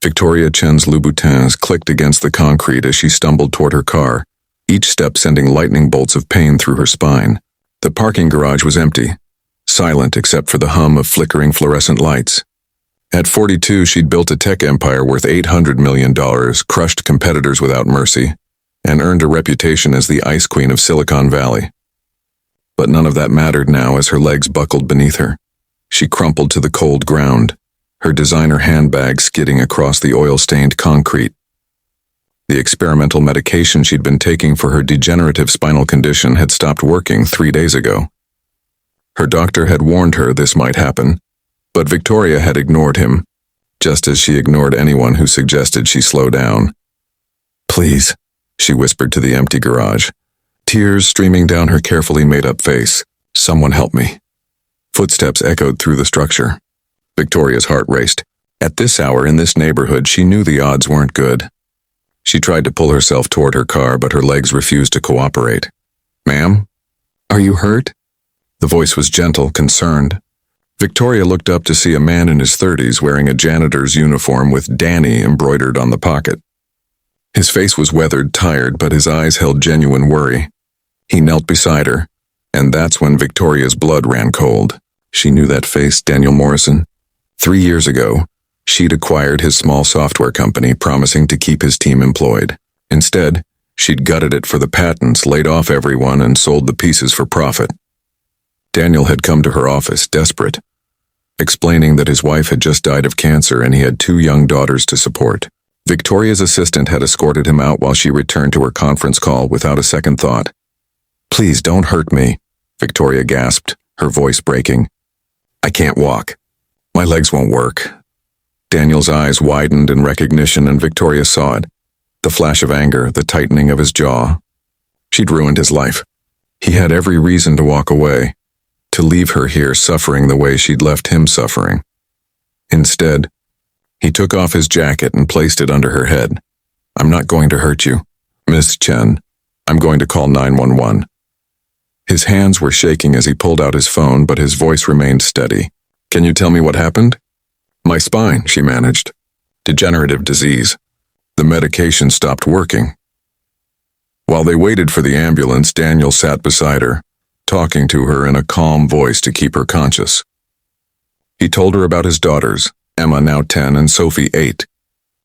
Victoria Chen's Louboutins clicked against the concrete as she stumbled toward her car, each step sending lightning bolts of pain through her spine. The parking garage was empty, silent except for the hum of flickering fluorescent lights. At 42, she'd built a tech empire worth $800 million, crushed competitors without mercy, and earned a reputation as the ice queen of Silicon Valley. But none of that mattered now as her legs buckled beneath her. She crumpled to the cold ground, her designer handbag skidding across the oil-stained concrete. The experimental medication she'd been taking for her degenerative spinal condition had stopped working 3 days ago. Her doctor had warned her this might happen, but Victoria had ignored him, just as she ignored anyone who suggested she slow down. "Please," she whispered to the empty garage, tears streaming down her carefully made-up face. "Someone help me." Footsteps echoed through the structure. Victoria's heart raced. At this hour in this neighborhood, she knew the odds weren't good. She tried to pull herself toward her car, but her legs refused to cooperate. "Ma'am? Are you hurt?" The voice was gentle, concerned. Victoria looked up to see a man in his 30s wearing a janitor's uniform with Danny embroidered on the pocket. His face was weathered, tired, but his eyes held genuine worry. He knelt beside her, and that's when Victoria's blood ran cold. She knew that face, Daniel Morrison. 3 years ago, she'd acquired his small software company, promising to keep his team employed. Instead, she'd gutted it for the patents, laid off everyone, and sold the pieces for profit. Daniel had come to her office, desperate, explaining that his wife had just died of cancer and he had 2 young daughters to support. Victoria's assistant had escorted him out while she returned to her conference call without a second thought. "Please don't hurt me," Victoria gasped, her voice breaking. "I can't walk. My legs won't work." Daniel's eyes widened in recognition, and Victoria saw it. The flash of anger, the tightening of his jaw. She'd ruined his life. He had every reason to walk away, to leave her here suffering the way she'd left him suffering. Instead, he took off his jacket and placed it under her head. "I'm not going to hurt you, Miss Chen. I'm going to call 911. His hands were shaking as he pulled out his phone, but his voice remained steady. "Can you tell me what happened?" "My spine," she managed. "Degenerative disease. The medication stopped working." While they waited for the ambulance, Daniel sat beside her, talking to her in a calm voice to keep her conscious. He told her about his daughters, Emma, now 10, and Sophie, 8,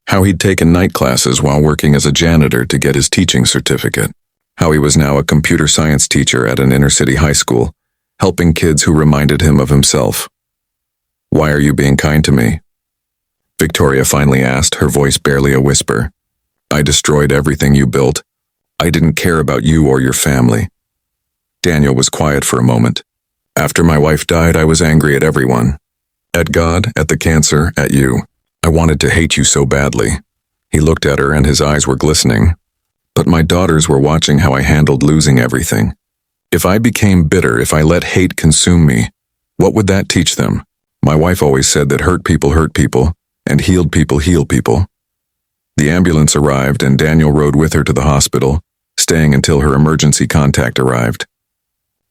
how he'd taken night classes while working as a janitor to get his teaching certificate, how he was now a computer science teacher at an inner-city high school, helping kids who reminded him of himself. "Why are you being kind to me?" Victoria finally asked, her voice barely a whisper. "I destroyed everything you built. I didn't care about you or your family." Daniel was quiet for a moment. "After my wife died, I was angry at everyone. At God, at the cancer, at you. I wanted to hate you so badly." He looked at her and his eyes were glistening. "But my daughters were watching how I handled losing everything. If I became bitter, if I let hate consume me, what would that teach them? My wife always said that hurt people, and healed people heal people." The ambulance arrived and Daniel rode with her to the hospital, staying until her emergency contact arrived.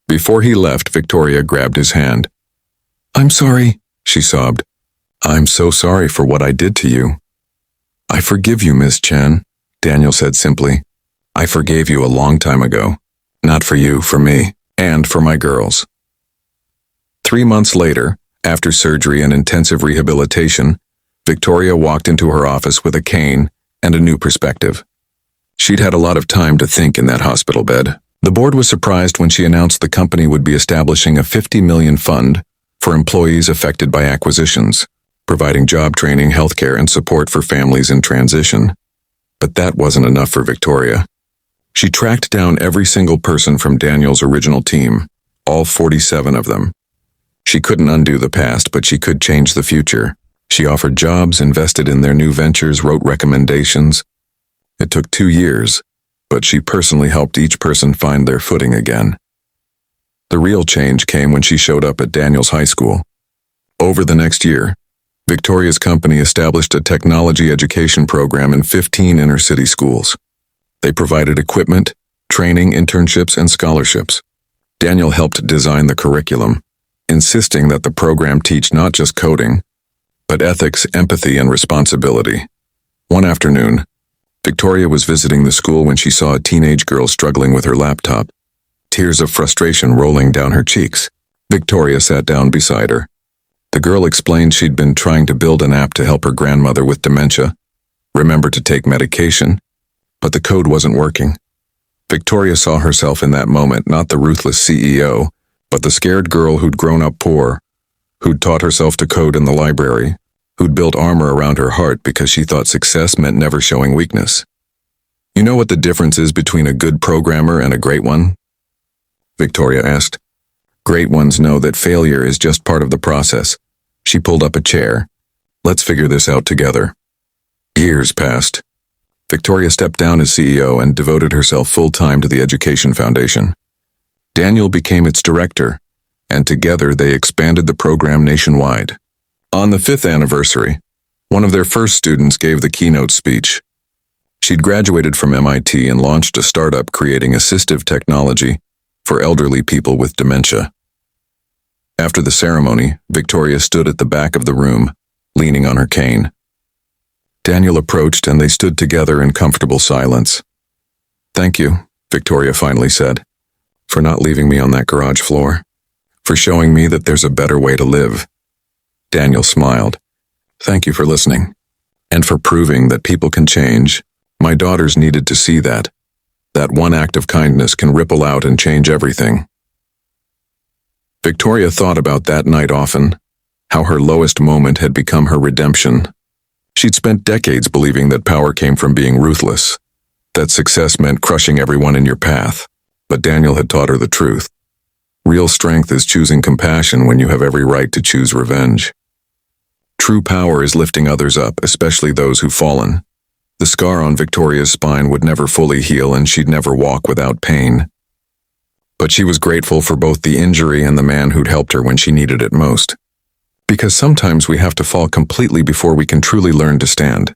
Before he left, Victoria grabbed his hand. "I'm sorry," she sobbed. "I'm so sorry for what I did to you." "I forgive you, Miss Chen," Daniel said simply. "I forgave you a long time ago. Not for you, for me, and for my girls." 3 months later, after surgery and intensive rehabilitation, Victoria walked into her office with a cane and a new perspective. She'd had a lot of time to think in that hospital bed. The board was surprised when she announced the company would be establishing a $50 million fund for employees affected by acquisitions, providing job training, healthcare, and support for families in transition. But that wasn't enough for Victoria. She tracked down every single person from Daniel's original team, all 47 of them. She couldn't undo the past, but she could change the future. She offered jobs, invested in their new ventures, wrote recommendations. It took 2 years, but she personally helped each person find their footing again. The real change came when she showed up at Daniel's high school. Over the next year, Victoria's company established a technology education program in 15 inner-city schools. They provided equipment, training, internships, and scholarships. Daniel helped design the curriculum, insisting that the program teach not just coding, but ethics, empathy, and responsibility. One afternoon, Victoria was visiting the school when she saw a teenage girl struggling with her laptop, tears of frustration rolling down her cheeks. Victoria sat down beside her. The girl explained she'd been trying to build an app to help her grandmother with dementia, remember to take medication, but the code wasn't working. Victoria saw herself in that moment, not the ruthless CEO, but the scared girl who'd grown up poor, who'd taught herself to code in the library, who'd built armor around her heart because she thought success meant never showing weakness. You know what the difference is between a good programmer and a great one? Victoria asked. Great ones know that failure is just part of the process. She pulled up a chair. Let's figure this out together. Years passed. Victoria stepped down as CEO and devoted herself full-time to the Education Foundation. Daniel became its director, and together they expanded the program nationwide. On the 5th anniversary, one of their first students gave the keynote speech. She'd graduated from MIT and launched a startup creating assistive technology for elderly people with dementia. After the ceremony, Victoria stood at the back of the room, leaning on her cane. Daniel approached and they stood together in comfortable silence. Thank you, Victoria finally said, for not leaving me on that garage floor, for showing me that there's a better way to live. Daniel smiled. Thank you for listening, and for proving that people can change. My daughters needed to see that. That one act of kindness can ripple out and change everything. Victoria thought about that night often, how her lowest moment had become her redemption. She'd spent decades believing that power came from being ruthless, that success meant crushing everyone in your path, but Daniel had taught her the truth. Real strength is choosing compassion when you have every right to choose revenge. True power is lifting others up, especially those who've fallen. The scar on Victoria's spine would never fully heal and she'd never walk without pain. But she was grateful for both the injury and the man who'd helped her when she needed it most. Because sometimes we have to fall completely before we can truly learn to stand.